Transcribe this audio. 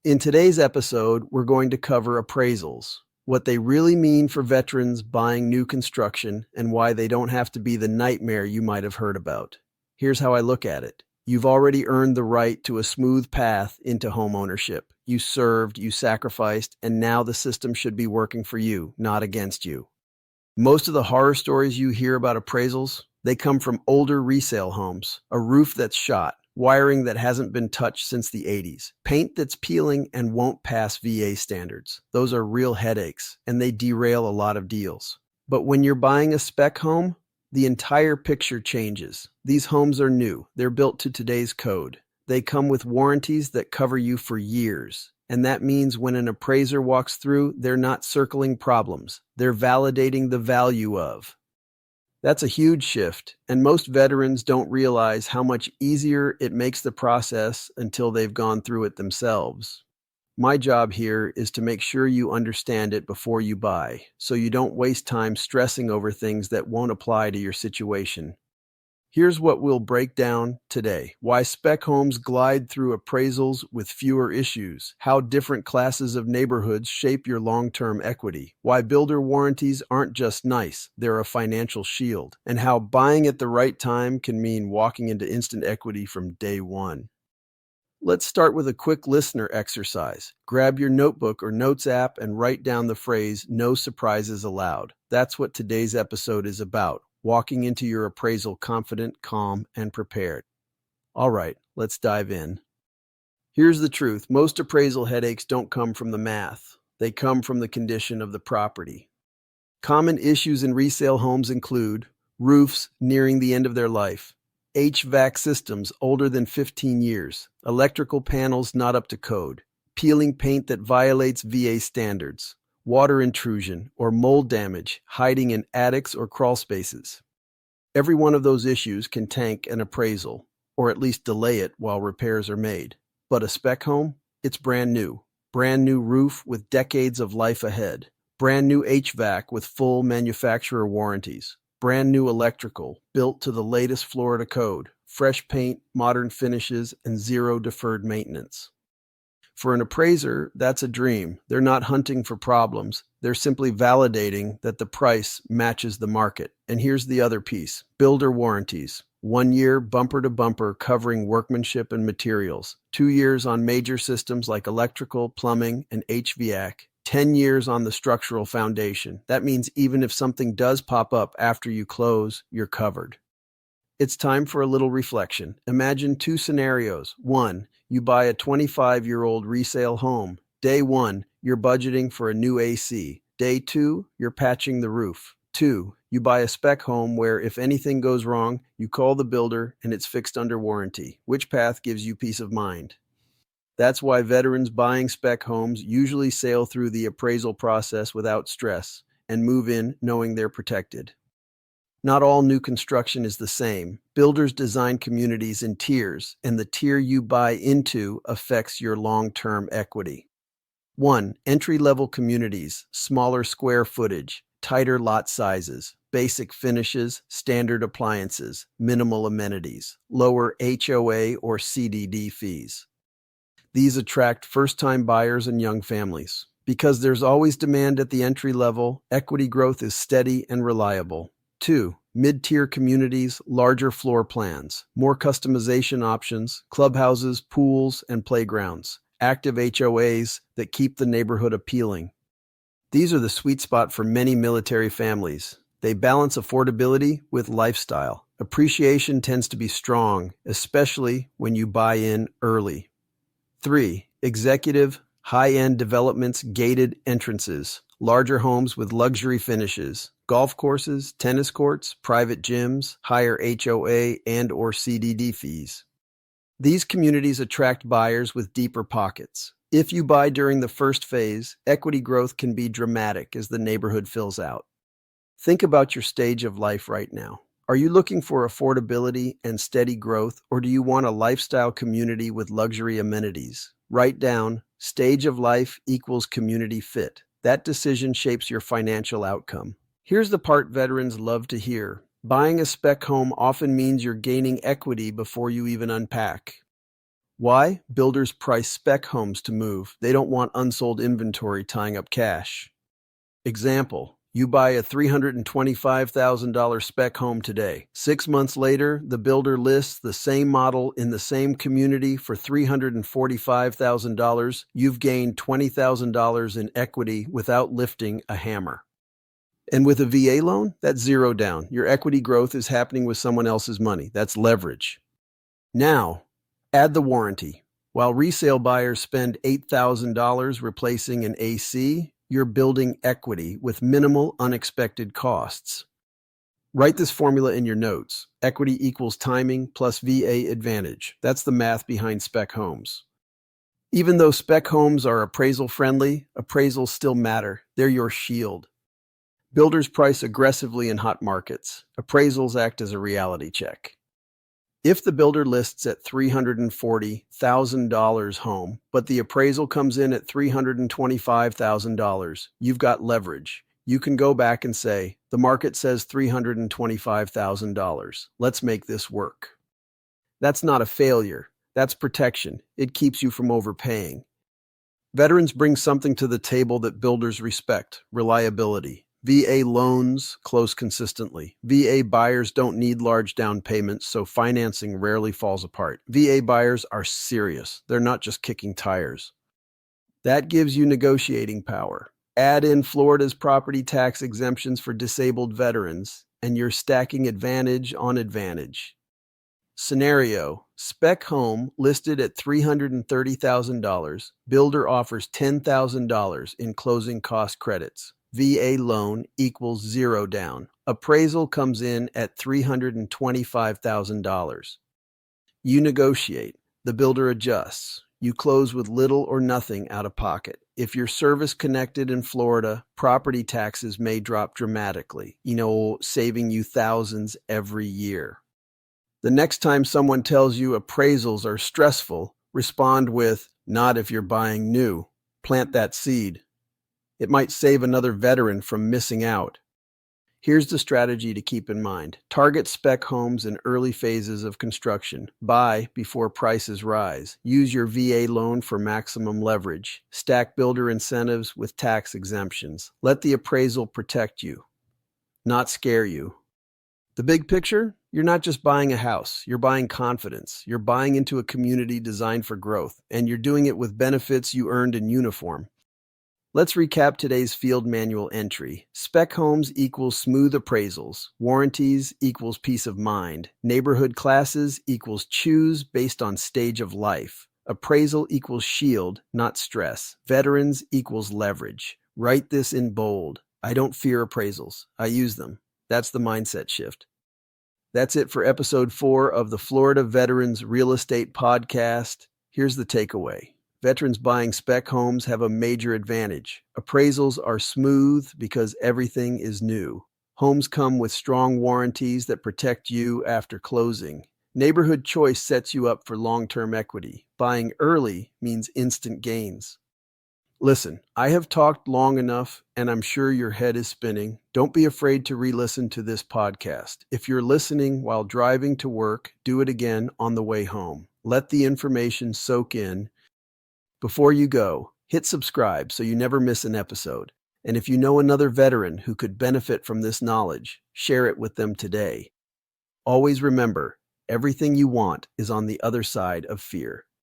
In today's episode, we're going to cover appraisals, what they really mean for veterans buying new construction, and why they don't have to be the nightmare you might have heard about. Here's how I look at it. You've already earned the right to a smooth path into home ownership. You served, you sacrificed, and now the system should be working for you, not against you. Most of the horror stories you hear about appraisals, they come from older resale homes, a roof that's shot, wiring that hasn't been touched since the 80s, paint that's peeling and won't pass VA standards. Those are real headaches, and they derail a lot of deals. But when you're buying a spec home, the entire picture changes. These homes are new. They're built to today's code. They come with warranties that cover you for years. And that means when an appraiser walks through, they're not circling problems. They're validating the value of. That's a huge shift, and most veterans don't realize how much easier it makes the process until they've gone through it themselves. My job here is to make sure you understand it before you buy, so you don't waste time stressing over things that won't apply to your situation. Here's what we'll break down today. Why spec homes glide through appraisals with fewer issues. How different classes of neighborhoods shape your long-term equity. Why builder warranties aren't just nice, they're a financial shield. And how buying at the right time can mean walking into instant equity from day one. Let's start with a quick listener exercise. Grab your notebook or notes app and write down the phrase, "No surprises allowed." That's what today's episode is about. Walking into your appraisal confident, calm, and prepared. All right, let's dive in. Here's the truth. Most appraisal headaches don't come from the math. They come from the condition of the property. Common issues in resale homes include roofs nearing the end of their life, HVAC systems older than 15 years, electrical panels not up to code, peeling paint that violates VA standards, water intrusion or mold damage hiding in attics or crawl spaces. Every one of those issues can tank an appraisal, or at least delay it while repairs are made. But a spec home? It's brand new. Brand new roof with decades of life ahead. Brand new HVAC with full manufacturer warranties. Brand new electrical, built to the latest Florida code. Fresh paint, modern finishes, and zero deferred maintenance. For an appraiser, that's a dream. They're not hunting for problems. They're simply validating that the price matches the market. And here's the other piece. Builder warranties. 1 year bumper to bumper covering workmanship and materials. 2 years on major systems like electrical, plumbing, and HVAC. 10 years on the structural foundation. That means even if something does pop up after you close, you're covered. It's time for a little reflection. Imagine two scenarios. 1, you buy a 25-year-old resale home. Day 1, you're budgeting for a new AC. Day 2, you're patching the roof. 2, you buy a spec home where if anything goes wrong, you call the builder and it's fixed under warranty. Which path gives you peace of mind? That's why veterans buying spec homes usually sail through the appraisal process without stress and move in knowing they're protected. Not all new construction is the same. Builders design communities in tiers, and the tier you buy into affects your long-term equity. 1. Entry-level communities, smaller square footage, tighter lot sizes, basic finishes, standard appliances, minimal amenities, lower HOA or CDD fees. These attract first-time buyers and young families. Because there's always demand at the entry level, equity growth is steady and reliable. 2. Mid-tier communities, larger floor plans, more customization options, clubhouses, pools, and playgrounds, active HOAs that keep the neighborhood appealing. These are the sweet spot for many military families. They balance affordability with lifestyle. Appreciation tends to be strong, especially when you buy in early. 3. Executive, high-end developments, gated entrances, larger homes with luxury finishes, golf courses, tennis courts, private gyms, higher HOA and or CDD fees. These communities attract buyers with deeper pockets. If you buy during the first phase, equity growth can be dramatic as the neighborhood fills out. Think about your stage of life right now. Are you looking for affordability and steady growth, or do you want a lifestyle community with luxury amenities? Write down, stage of life equals community fit. That decision shapes your financial outcome. Here's the part veterans love to hear. Buying a spec home often means you're gaining equity before you even unpack. Why? Builders price spec homes to move. They don't want unsold inventory tying up cash. Example, you buy a $325,000 spec home today. 6 months later, the builder lists the same model in the same community for $345,000. You've gained $20,000 in equity without lifting a hammer. And with a VA loan, that's zero down. Your equity growth is happening with someone else's money. That's leverage. Now, add the warranty. While resale buyers spend $8,000 replacing an AC, you're building equity with minimal unexpected costs. Write this formula in your notes. Equity equals timing plus VA advantage. That's the math behind spec homes. Even though spec homes are appraisal friendly, appraisals still matter. They're your shield. Builders price aggressively in hot markets. Appraisals act as a reality check. If the builder lists at $340,000 home, but the appraisal comes in at $325,000, you've got leverage. You can go back and say, the market says $325,000. Let's make this work. That's not a failure. That's protection. It keeps you from overpaying. Veterans bring something to the table that builders respect: reliability. VA loans close consistently. VA buyers don't need large down payments, so financing rarely falls apart. VA buyers are serious. They're not just kicking tires. That gives you negotiating power. Add in Florida's property tax exemptions for disabled veterans, and you're stacking advantage on advantage. Scenario: spec home listed at $330,000. Builder offers $10,000 in closing cost credits. VA loan equals zero down. Appraisal comes in at $325,000. You negotiate. The builder adjusts. You close with little or nothing out of pocket. If you're service connected in Florida, property taxes may drop dramatically, saving you thousands every year. The next time someone tells you appraisals are stressful, respond with, "Not if you're buying new." Plant that seed. It might save another veteran from missing out. Here's the strategy to keep in mind. Target spec homes in early phases of construction. Buy before prices rise. Use your VA loan for maximum leverage. Stack builder incentives with tax exemptions. Let the appraisal protect you, not scare you. The big picture? You're not just buying a house. You're buying confidence. You're buying into a community designed for growth, and you're doing it with benefits you earned in uniform. Let's recap today's field manual entry. Spec homes equals smooth appraisals. Warranties equals peace of mind. Neighborhood classes equals choose based on stage of life. Appraisal equals shield, not stress. Veterans equals leverage. Write this in bold. I don't fear appraisals. I use them. That's the mindset shift. That's it for episode 4 of the Florida Veterans Real Estate Podcast. Here's the takeaway. Veterans buying spec homes have a major advantage. Appraisals are smooth because everything is new. Homes come with strong warranties that protect you after closing. Neighborhood choice sets you up for long-term equity. Buying early means instant gains. Listen, I have talked long enough, and I'm sure your head is spinning. Don't be afraid to re-listen to this podcast. If you're listening while driving to work, do it again on the way home. Let the information soak in. Before you go, hit subscribe so you never miss an episode. And if you know another veteran who could benefit from this knowledge, share it with them today. Always remember, everything you want is on the other side of fear.